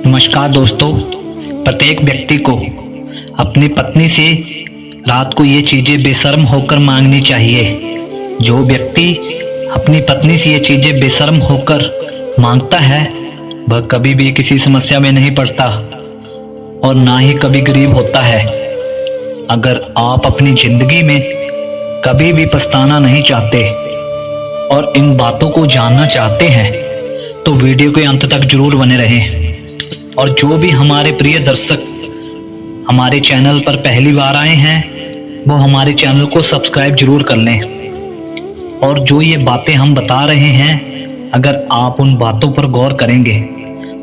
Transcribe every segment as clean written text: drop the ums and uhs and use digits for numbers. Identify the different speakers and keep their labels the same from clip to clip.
Speaker 1: नमस्कार दोस्तों। प्रत्येक व्यक्ति को अपनी पत्नी से रात को ये चीजें बेशर्म होकर मांगनी चाहिए। जो व्यक्ति अपनी पत्नी से ये चीजें बेशर्म होकर मांगता है वह कभी भी किसी समस्या में नहीं पड़ता और ना ही कभी गरीब होता है। अगर आप अपनी जिंदगी में कभी भी पछताना नहीं चाहते और इन बातों को जानना चाहते हैं तो वीडियो के अंत तक जरूर बने रहें। और जो भी हमारे प्रिय दर्शक हमारे चैनल पर पहली बार आए हैं वो हमारे चैनल को सब्सक्राइब जरूर कर लें। और जो ये बातें हम बता रहे हैं, अगर आप उन बातों पर गौर करेंगे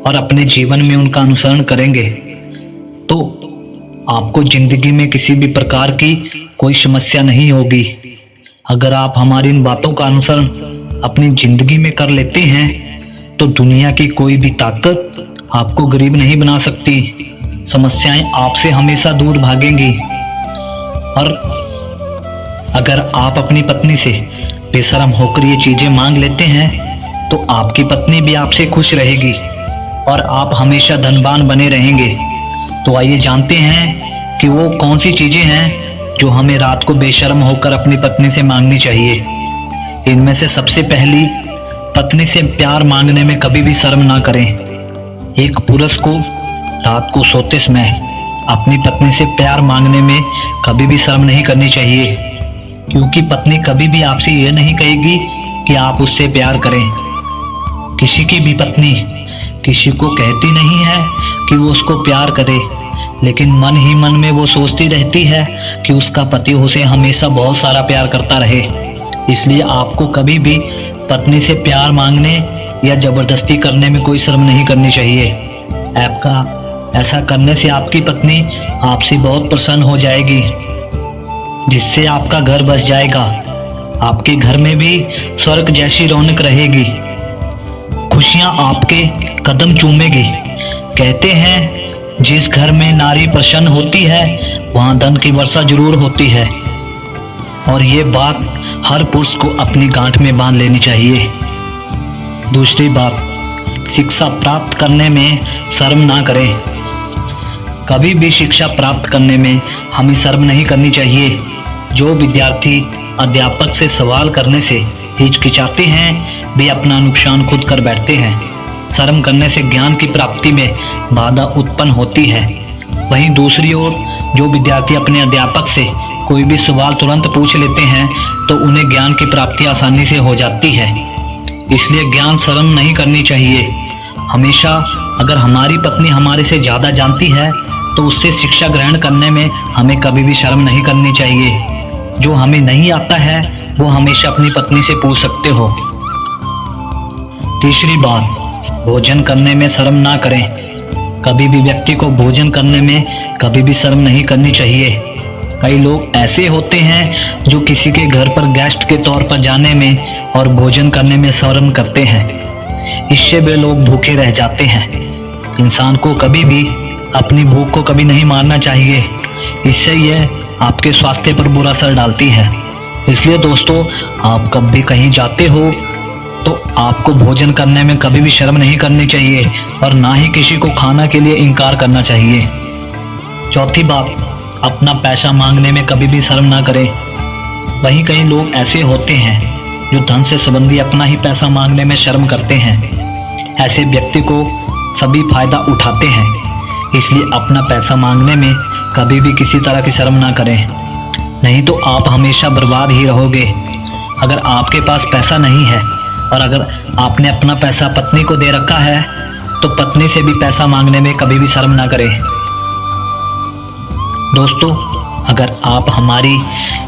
Speaker 1: और अपने जीवन में उनका अनुसरण करेंगे तो आपको जिंदगी में किसी भी प्रकार की कोई समस्या नहीं होगी। अगर आप हमारी इन बातों का अनुसरण अपनी जिंदगी में कर लेते हैं तो दुनिया की कोई भी ताकत आपको गरीब नहीं बना सकती। समस्याएं आपसे हमेशा दूर भागेंगी। और अगर आप अपनी पत्नी से बेशर्म होकर ये चीजें मांग लेते हैं तो आपकी पत्नी भी आपसे खुश रहेगी और आप हमेशा धनवान बने रहेंगे। तो आइए जानते हैं कि वो कौन सी चीजें हैं जो हमें रात को बेशर्म होकर अपनी पत्नी से मांगनी चाहिए। इनमें से सबसे पहली, पत्नी से प्यार मांगने में कभी भी शर्म ना करें। एक पुरुष को रात को सोते समय अपनी पत्नी से प्यार मांगने में कभी भी शर्म नहीं करनी चाहिए, क्योंकि पत्नी कभी भी आपसे यह नहीं कहेगी कि आप उससे प्यार करें। किसी की भी पत्नी किसी को कहती नहीं है कि वो उसको प्यार करे, लेकिन मन ही मन में वो सोचती रहती है कि उसका पति उसे हमेशा बहुत सारा प्यार करता रहे। इसलिए आपको कभी भी पत्नी से प्यार मांगने या जबरदस्ती करने में कोई शर्म नहीं करनी चाहिए। ऐसा करने से आपकी पत्नी आपसे बहुत प्रसन्न हो जाएगी, जिससे आपका घर बस जाएगा। आपके घर में भी स्वर्ग जैसी रौनक रहेगी, खुशियां आपके कदम चूमेगी। कहते हैं जिस घर में नारी प्रसन्न होती है वहां धन की वर्षा जरूर होती है। और ये बात हर पुरुष को अपनी गांठ में बांध लेनी चाहिए। दूसरी बात, शिक्षा प्राप्त करने में शर्म ना करें। कभी भी शिक्षा प्राप्त करने में हमें शर्म नहीं करनी चाहिए। जो विद्यार्थी अध्यापक से सवाल करने से हिचकिचाते हैं वे अपना नुकसान खुद कर बैठते हैं। शर्म करने से ज्ञान की प्राप्ति में बाधा उत्पन्न होती है। वहीं दूसरी ओर जो विद्यार्थी अपने अध्यापक से कोई भी सवाल तुरंत पूछ लेते हैं तो उन्हें ज्ञान की प्राप्ति आसानी से हो जाती है। इसलिए ज्ञान शर्म नहीं करनी चाहिए। हमेशा अगर हमारी पत्नी हमारे से ज़्यादा जानती है तो उससे शिक्षा ग्रहण करने में हमें कभी भी शर्म नहीं करनी चाहिए। जो हमें नहीं आता है वो हमेशा अपनी पत्नी से पूछ सकते हो। तीसरी बात, भोजन करने में शर्म ना करें। कभी भी व्यक्ति को भोजन करने में कभी भी शर्म नहीं करनी चाहिए। कई लोग ऐसे होते हैं जो किसी के घर पर गेस्ट के तौर पर जाने में और भोजन करने में शर्म करते हैं। इससे वे लोग भूखे रह जाते हैं। इंसान को कभी भी अपनी भूख को कभी नहीं मारना चाहिए, इससे यह आपके स्वास्थ्य पर बुरा असर डालती है। इसलिए दोस्तों, आप कब भी कहीं जाते हो तो आपको भोजन करने में कभी भी शर्म नहीं करनी चाहिए और ना ही किसी को खाना के लिए इनकार करना चाहिए। चौथी बात, अपना पैसा मांगने में कभी भी शर्म ना करें। वहीं कई लोग ऐसे होते हैं जो धन से संबंधी अपना ही पैसा मांगने में शर्म करते हैं। ऐसे व्यक्ति को सभी फायदा उठाते हैं। इसलिए अपना पैसा मांगने में कभी भी किसी तरह की शर्म ना करें, नहीं तो आप हमेशा बर्बाद ही रहोगे। अगर आपके पास पैसा नहीं है और अगर आपने अपना पैसा पत्नी को दे रखा है तो पत्नी से भी पैसा मांगने में कभी भी शर्म ना करें। दोस्तों, अगर आप हमारी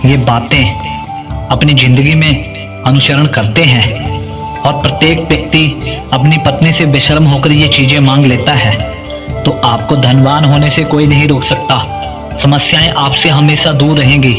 Speaker 1: ये बातें अपनी जिंदगी में अनुसरण करते हैं और प्रत्येक व्यक्ति अपनी पत्नी से बेशर्म होकर ये चीजें मांग लेता है तो आपको धनवान होने से कोई नहीं रोक सकता। समस्याएं आपसे हमेशा दूर रहेंगी।